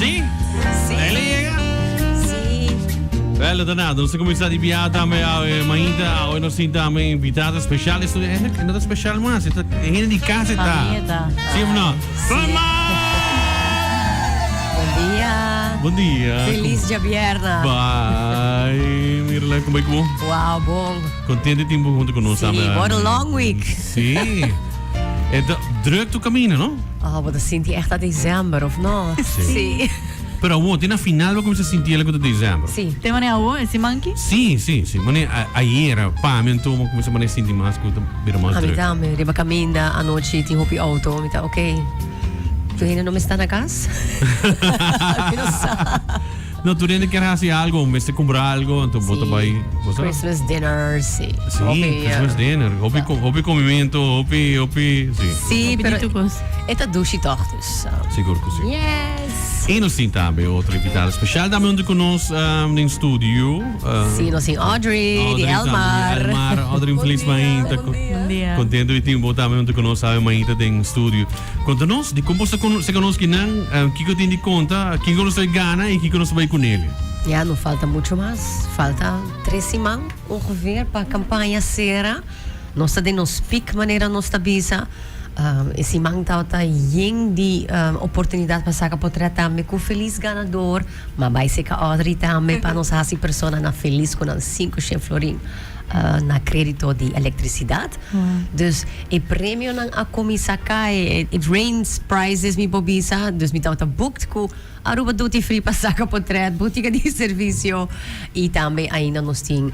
Sì? Sì. Lei lega? Sì. Bello dannato, non so come state inviata a Mahita, o non siete invitata speciale, è nata speciale ma siete in di casa Famita. Sì o no? Sì. Bom dia. Bom dia. Feliz dia bierna. Vai, Mirla, como é que bom? Wow, bom. Contente de tempo junto conosco. Sim, what a long week. Sim. É druk tu caminho, não? Oh, wat sinti echt dat december, of no? Sì. Però ontem na final vai começar a sentir ela com dezembro. Sì. Tem mané a esse monkey? Sim, sim, sim. Mas ayer, pá, me entrou, começou a sentir mais que vira mais Ah, mi druk. dame, riba caminda a noite, tinha op je auto. Mi ta, ok. Tu ainda não me está na casa? Eu não sei. No, tu ainda quer fazer algo, mas você comprar algo, então bota vai. Christmas dinner, sí. Sim, Hopi, Christmas dinner. Hopi comimento, hopi, sim. Sì, però Peditukos. esta dushi toch, dus. Seguro que sim. Yes. E nós temos também outra invitada especial, da onde conosco no estúdio. Sim, nós temos Audrey, de Elmar. Elmar, Audrey, infelizmente. Bom dia. Contente de ter também onde conosco a Mahita no estúdio. Conta-nos de como você conosco que não, que eu tenho de conta, quem conosco gana e quem conosco vai com ele. Ja, não falta muito mais. Falta 3 semanas ongeveer para a campanha Sera. Nós temos pic maneira nós bisa. Esse man tá yin de oportunidade para sacar para também com feliz ganador, mas vai ser que a Audrey também para nós assim pessoa na feliz com os 500 florin na crédito de eletricidade. Dus o prêmio não a comissa cai, it rains prizes me bobisa, dus me tá booked com Aruba duty free para sacar portrait, boutique de serviço e também ainda nós tem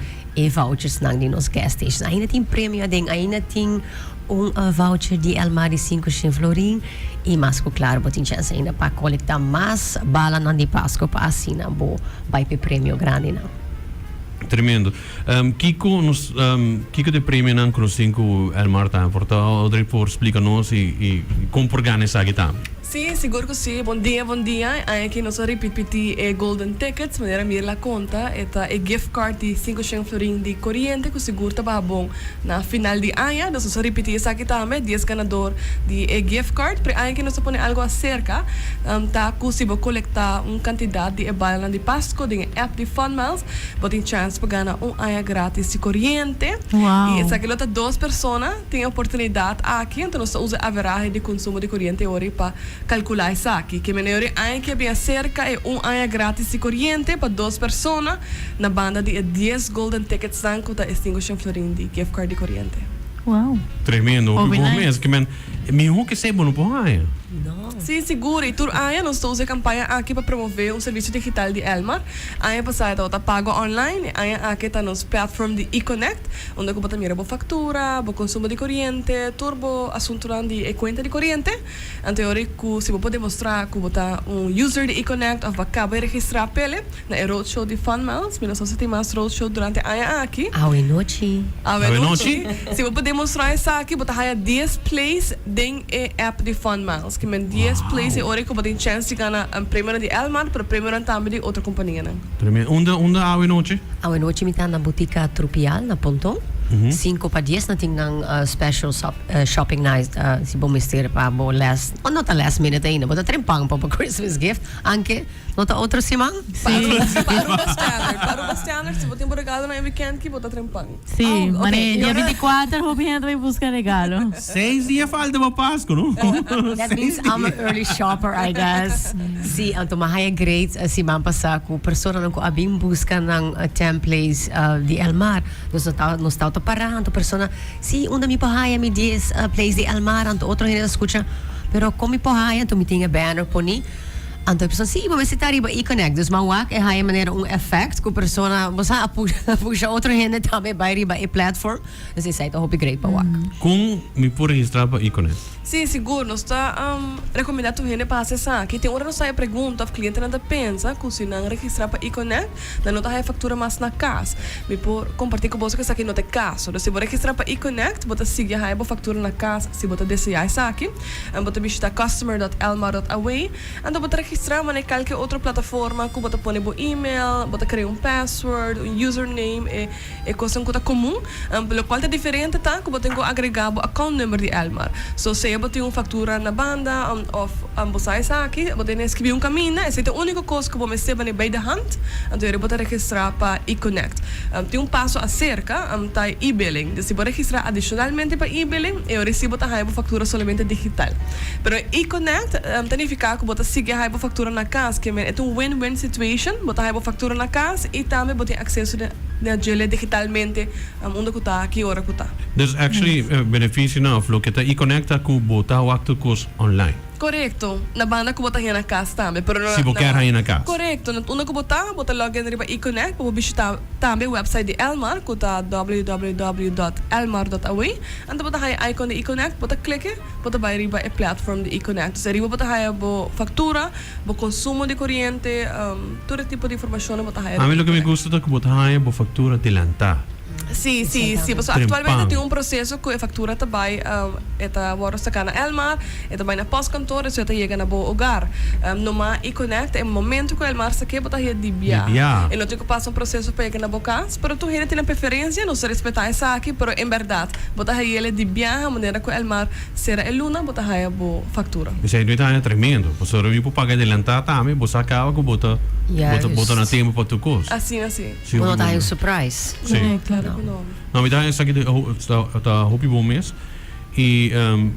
vouchers na de nos gas stations. Ainda tem prêmio, ainda tem voucher de Elmar de 500 florin e mais claro, botin chance ainda para coletar mais bala na de Páscoa para assinar bo vai para prêmio grande não. Tremendo. Kiko de prêmio não conhecemos Elmar tá, portanto, Audrey por explicar-nos e como organizar aqui também. Sim, seguro que sim. Bom dia, bom dia. Aqui nós repetimos Golden Tickets, maneira mir la conta, eta gift card de 500 florin de corriente, que seguro tá bom na final de ano. Nós repetimos isso aqui também, 10 ganador de gift card. Para aqui nós põe algo acerca, tá possível coletar quantidade de bala de Páscoa, de app de FunMiles, tem chance para ganhar ano grátis de corriente. Uau. E essa aqui outra 2 pessoas têm oportunidade aqui, então nós usa a veragem de consumo de corriente hoje para calcular isso aqui, que melhor é que bem cerca é ano grátis de corriente para 2 pessoas na banda de 10 golden tickets que está 500 florin de gift card de corriente. Uau. Tremendo. Oh, Bom nice. mesmo, que man, me que sei bom por aí. Não. Sim, seguro. E tur aia nós estamos usando campanha aqui para promover serviço digital de Elmar. Aia passada está pago online. Aia aqui está nos platform de eConnect, onde você pode mirar a factura, o consumo de corriente, turbo assunto de conta de corriente. Então, se você pode mostrar que você é user de eConnect ou acaba de registrar pele na roadshow de FunMiles, nós vamos ter mais roadshow durante aia aqui. Aue noite. Ave noite. Se você pode mostrar isso aqui, você vai 10 plays dentro da app de FunMiles. Que 10 plays e hora que você tem chance de ganhar prêmio de Elmar, para prêmio também de outra companhia. Tremendo. Onde a noite? Aue noite me tá na botica Tropial, na Ponton. 5 para 10 na ting ng special shopping night si Bomester para bo last not a last minute ainda but a trempang pa Christmas gift anche nota outro simang Para o standard, se você tem um regalo na weekend, que você trempang. Sim, Oh, mané, okay. dia 24, Ruby vai buscar regalo. 6 dias falta para Páscoa, não? that means I'm an early shopper I guess si ang tumahaya grades si Mampa sa ko persona nang ko abing busca ng templates di Elmar nos tao to para to persona si unda mi pahaya mi 10 plays di Elmar anto outro hindi escucha pero kung mi pahaya to mi tinga banner po ni anto persona si iba mesita riba i-connect dus mawak e haya manera effect ko persona basta puxa outro hindi também vai riba platform kasi sa ito hope great pawak Com me por registrar para Iconet. Sim, seguro. Nós está recomendando a gente para acessar. Aqui tem hora nós sai pergunta, o cliente nada pensa, que se não registrar para eConnect, não nota a factura mais na casa. Me por compartilhar com você que isso aqui não tem caso. Se você registrar para eConnect, você seguir a factura na casa, se você desejar isso aqui, você visitar customer.elmar.away, então você registrar em qualquer outra plataforma, que você põe o e-mail, você cria password, username, e coisa que é comum, pelo qual é diferente, tá? Que você tem que agregar o account number de Elmar. So, se aí botei uma factura na banda, você aqui, botei escrever caminho, essa é a única coisa que eu vou me receber by the hand, então eu vou registrar para e-connect. Tem passo acerca, tá e-billing, então se eu registrar adicionalmente para e-billing, eu recebo a factura somente digital. Pero e-connect, significa que eu vou seguir a factura na casa, que é win-win situation, vou a factura na casa e também vou ter acesso a gele digitalmente, onde eu estou, que hora eu estou. Dus actually benefício não, lo que tá e conecta com botar o acto cos online. Correcto. Na banda ko botar na casa também, pero Se você quer aí na casa. Correcto. Una ko botar login riba e-connect, para visitar também o website de Elmar, que tá www.elmar.away. Anda botar aí icon de e-connect, botar clique, botar vai riba a platform de e-connect. Se riba botar aí bo factura, bo consumo de corrente, todo tipo de informação botar aí. A mim o que me gusta é que botar aí bo factura adelantar. Sim. Atualmente tem processo que a factura também agora está na Elmar, e também na pós-cantor, isso está chegando na boa lugar. Numa e-connect, é o momento que o Elmar se quer botar aí de biar. E não tem que passar processo para chegar na boa casa, mas tu ainda tem preferência, não se respeitar essa aqui, mas em verdade, botar aí ele de biar, a maneira que o Elmar será a luna, botar aí a boa factura. Isso aí não é tremendo, você não pode pagar adelantar também, você acaba com botar na tempo para tu coisa. Assim. Não dá um surprise. Sim. Claro. Não, me dá essa aqui da hopi bom mês e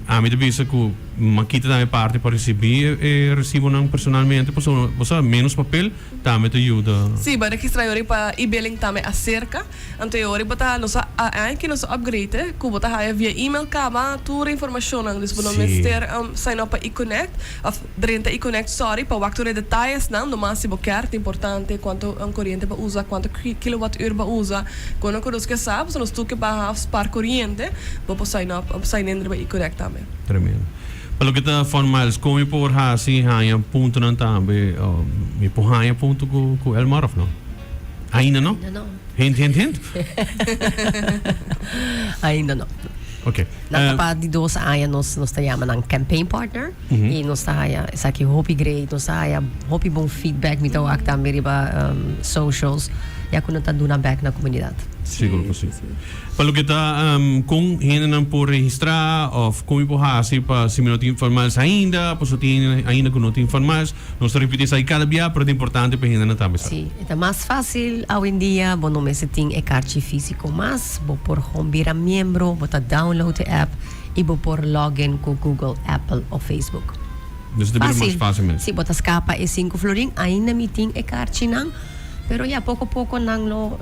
a mim pensa que maquita da minha parte para receber e recebo não personalmente, você menos papel também te ajuda. Sim, para registrar para e-billing também acerca, então eu botar nossa que nos upgrade, que botar via e-mail caba toda a informação, dus we ter sign up para e-connect of drenta e-connect para waktu detalhes não, mas se boquer é importante quanto corrente para usar, quanto kilowatt-uur para usar, quando nós que sabe, nós tu que para spar corrente, vou sign in para e-connect também. Tremendo. Pelo que está formal, como por assim, há ponto não também, me por há ponto com El Maraf não? Ainda não? Ainda não. Hint. Ainda não. Ok. Na de dos anos nós temos um campaign partner e nós temos essa aqui hopi great, nós temos hopi bom feedback me tawag também riba socials e a quando tá dando back na comunidade. Seguro que sim. Pelo que está com ainda não por registrar ou como por assim para se não tem informais ainda, pois tem ainda que não tem informais, nós repetimos aí cada dia, mas é importante para ainda não tá bem. Sim, é mais fácil hoje em dia, bom não se tem carte físico, mas vou por virar membro, vou download a app e vou por login com Google, Apple ou Facebook. Dus é mais fácil mesmo. Sim, botas capa e 5 florin, ainda me tem carte não. Pero pouco a pouco não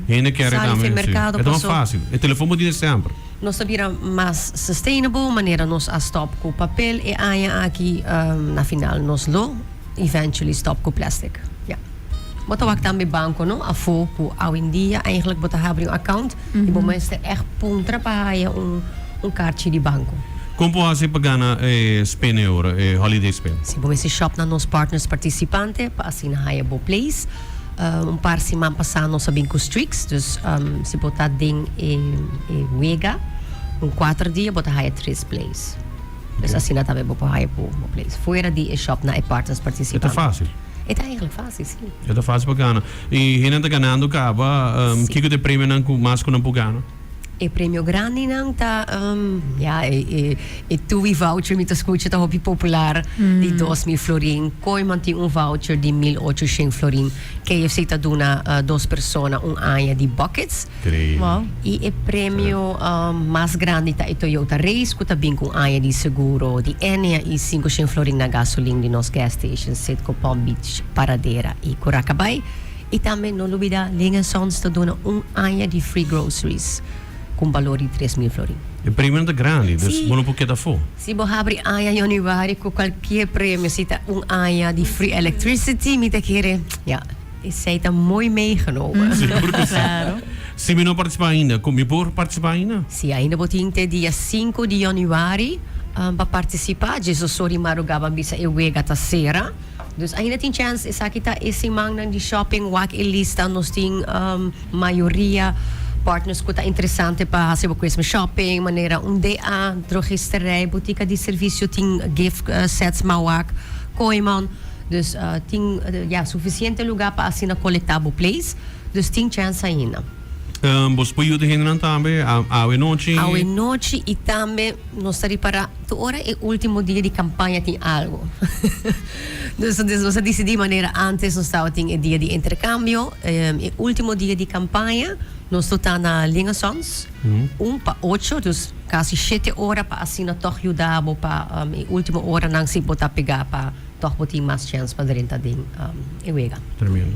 ainda quer também. mercado. É tão fácil. O telefone pode sempre. Nós sabemos mais sustainable maneira nós a stop com papel e aí aqui na final nós lo eventually stop com plastic. Yeah. Bota wak também banco não a foco ao em dia eigenlijk bota abrir account e bom mas é pontra para carte de banco. Como pode para ganhar spend euro, holiday spend? Se bom esse shop na nos partners participantes para assim na Hayabo Place. Par semana passada nós sabemos com Strix, dus se botar ding e Wega, 4 dias botar Haya 3 Place. Dus assim na também botar Hayabo Place. Fora de shop na partners participantes. É fácil. É eigenlijk fácil, sim. É fácil para ganhar. E ainda está ganhando acaba, que de prêmio não com mais que não pode ganhar? E prêmio grande não tá e tu voucher me escuta tá hobby popular de 2.000 florin, Koiman tem voucher de 1.800 florin, KFC tá dona 2 pessoas área de buckets. Wow. E o prêmio mais grande tá Toyota Race, que tá bem com área de seguro de Enia e 500 florin na gasolina de nos gas stations, Setco Palm Beach, Paradeira e Curacabay. E também não olvida, Linha Sons tá dona área de free groceries. Com valor de 3.000 florin. O prêmio é grande, dus não pode dar fora. Se você abrir área Januário com qualquer prêmio, se está área de free electricity, me te querer, isso está muito meegenomen. Seguro que sim. Se me não participar ainda, como por participar ainda? Se ainda botin até dia 5 de januário para participar, Jesus sorry marugaba bisa ewega ta sera. Dus ainda tem chance, essa aqui tá esse mang de shopping, wak e lista, nós tem maioria partners que está interessante para fazer Christmas shopping, maneira DA, drogisterij, botica de serviço, tem gift sets mauak, Koiman, dus tem suficiente lugar para assinar collectible place, dus tem chance ainda. Vos pode hinenan também, a noite. Hoje noite e também nós estamos para agora é o último dia de campanha tem algo. Nós decidimos de maneira antes nós estávamos tem o dia de intercâmbio, o último dia de campanha nós estamos na ligações, 1 para 8, então quase 7 horas para assim nós ajudar para a última hora não se botar pegar para toch ter mais chance para dentro de Ewega. Tremendo.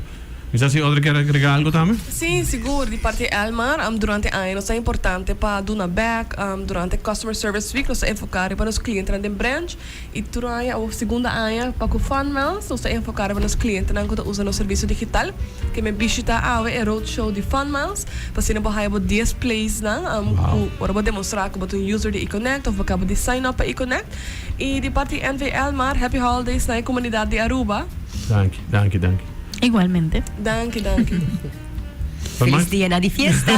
Mas assim, outra quer agregar algo também? Sim, seguro. De parte Elmar, durante o ano, é importante para dar back. Durante Customer Service Week, nós enfocar para os clientes na branch. E durante a segunda ano, para o FunMails, nós enfocar para os clientes que usam o serviço digital. Que me visita a roadshow de FunMails. Para ser para 10 plays, para demonstrar que você é um user de eConnect ou para de sign up para eConnect. E de parte NV Elmar, Happy Holidays na comunidade de Aruba. Danke. Igualmente. Danke. Feliz dia na de fiesta!